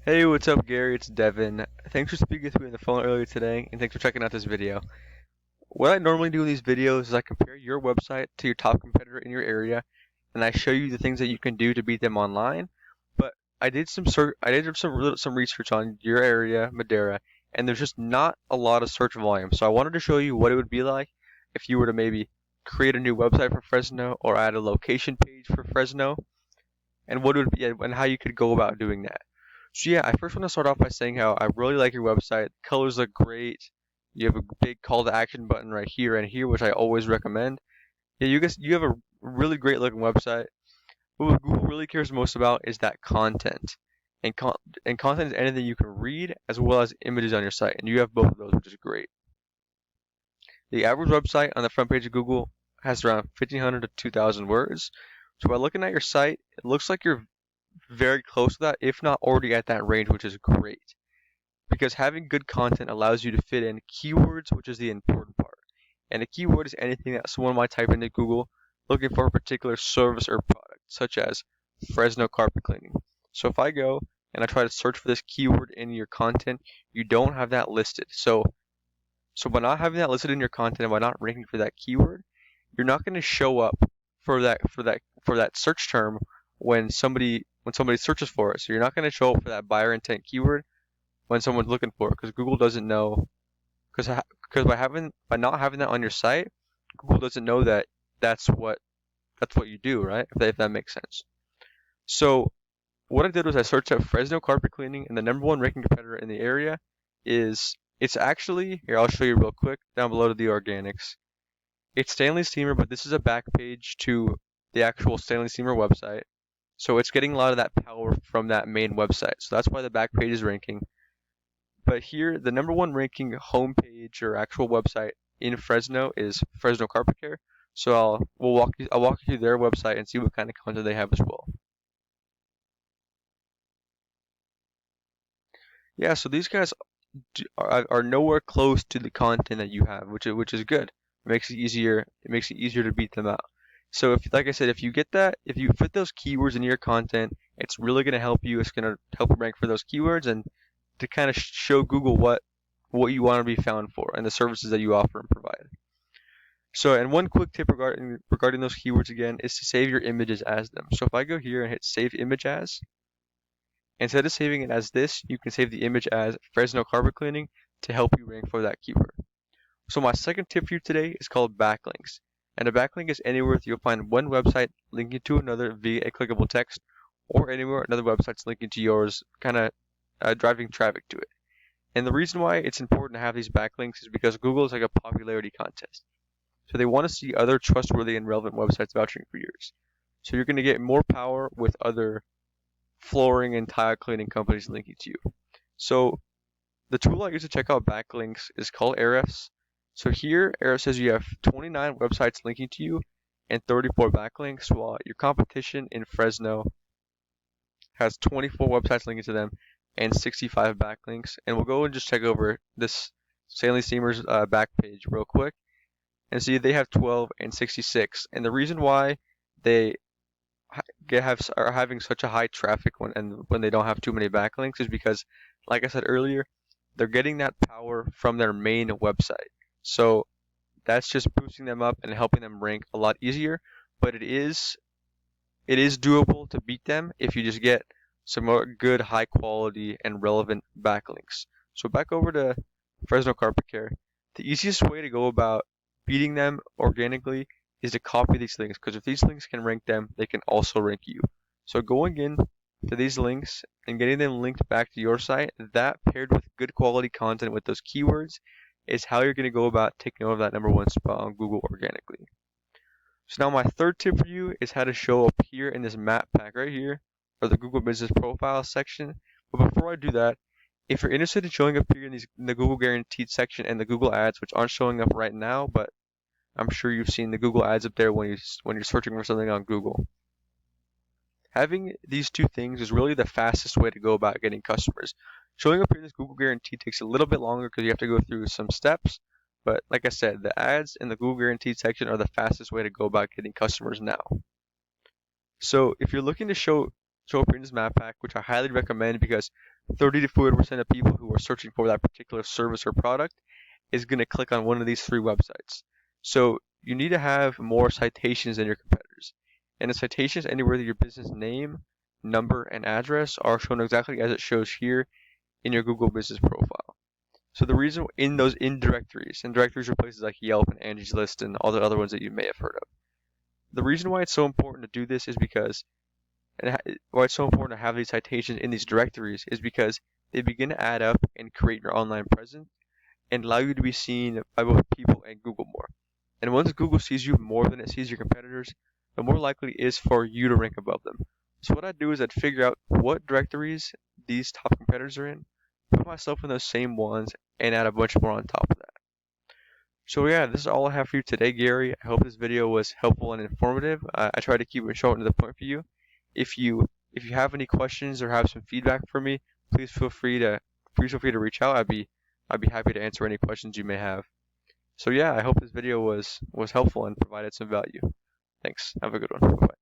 Hey, what's up, Gary? It's Devin. Thanks for speaking with me on the phone earlier today, and thanks for checking out this video. What I normally do in these videos is I compare your website to your top competitor in your area, and I show you the things that you can do to beat them online. But I did some research on your area, Madeira, and there's just not a lot of search volume. So I wanted to show you what it would be like if you were to maybe create a new website for Fresno or add a location page for Fresno, and what it would be and how you could go about doing that. So yeah, I first want to start off by saying how I really like your website. Colors look great. You have a big call to action button right here and here, which I always recommend. Yeah, you have a really great looking website. But what Google really cares most about is that content. And content is anything you can read as well as images on your site, and you have both of those, which is great. The average website on the front page of Google has around 1,500 to 2,000 words. So by looking at your site, it looks like you're very close to that, if not already at that range, which is great. Because having good content allows you to fit in keywords, which is the important part. And a keyword is anything that someone might type into Google looking for a particular service or product, such as Fresno carpet cleaning. So if I go and I try to search for this keyword in your content, you don't have that listed. So by not having that listed in your content and by not ranking for that keyword, you're not going to show up for that search term when somebody searches for it. So you're not going to show up for that buyer intent keyword when someone's looking for it because Google doesn't know because by not having that on your site, Google doesn't know that that's what that's what you do, right? If that makes sense. So what I did was I searched up Fresno carpet cleaning, and the number one ranking competitor in the area is it's actually here. I'll show you real quick down below to the organics. It's Stanley Steamer, but this is a back page to the actual Stanley Steamer website. So it's getting a lot of that power from that main website. So that's why the back page is ranking. But here, the number one ranking homepage or actual website in Fresno is Fresno Carpet Care. So I'll walk you through their website and see what kind of content they have as well. Yeah, so these guys are nowhere close to the content that you have, which is good. It makes it easier. It makes it easier to beat them out. So if, like I said, if you get that, if you fit those keywords into your content, it's really going to help you. It's going to help you rank for those keywords and to kind of show Google what you want to be found for and the services that you offer and provide. So, and one quick tip regarding those keywords again is to save your images as them. So if I go here and hit Save Image As, instead of saving it as this, you can save the image as Fresno carpet cleaning to help you rank for that keyword. So my second tip for you today is called backlinks. And a backlink is anywhere that you'll find one website linking to another via a clickable text, or anywhere another website's linking to yours, kind of driving traffic to it. And the reason why it's important to have these backlinks is because Google is like a popularity contest. So they want to see other trustworthy and relevant websites vouching for yours. So you're going to get more power with other flooring and tile cleaning companies linking to you. So the tool I use to check out backlinks is called Ahrefs. So here, Ahrefs says you have 29 websites linking to you and 34 backlinks, while your competition in Fresno has 24 websites linking to them and 65 backlinks. And we'll go and just check over this Stanley Steamer's back page real quick and see they have 12 and 66. And the reason why they are having such a high traffic when they don't have too many backlinks is because, like I said earlier, they're getting that power from their main website. So that's just boosting them up and helping them rank a lot easier. But it is doable to beat them if you just get some more good, high quality, and relevant backlinks. So back over to Fresno Carpet Care. The easiest way to go about beating them organically is to copy these links, because if these links can rank them, they can also rank you. So going in to these links and getting them linked back to your site, that paired with good quality content with those keywords is how you're going to go about taking over that number one spot on Google organically. So now my third tip for you is how to show up here in this map pack right here, or the Google Business Profile section. But before I do that, if you're interested in showing up here in the Google Guaranteed section and the Google Ads, which aren't showing up right now, but I'm sure you've seen the Google Ads up there when you're searching for something on Google. Having these two things is really the fastest way to go about getting customers. Showing up here in this Google Guaranteed takes a little bit longer because you have to go through some steps. But like I said, the ads in the Google Guaranteed section are the fastest way to go about getting customers now. So if you're looking to show up here in this map pack, which I highly recommend because 30 to 40% of people who are searching for that particular service or product is going to click on one of these 3 websites. So you need to have more citations than your competitors. And the citations anywhere that your business name, number, and address are shown exactly as it shows here in your Google Business Profile. So the reason in those directories, and directories are places like Yelp and Angie's List and all the other ones that you may have heard of. The reason why it's so important to do this is because, and why it's so important to have these citations in these directories is because they begin to add up and create your online presence and allow you to be seen by both people and Google more. And once Google sees you more than it sees your competitors, the more likely it is for you to rank above them. So what I'd do is I'd figure out what directories these top competitors are in, put myself in those same ones, and add a bunch more on top of that. So yeah, this is all I have for you today, Gary. I hope this video was helpful and informative. I try to keep it short and to the point for you. If you have any questions or have some feedback for me, please feel free to reach out. I'd be happy to answer any questions you may have. So yeah, I hope this video was helpful and provided some value. Thanks. Have a good one. Bye-bye.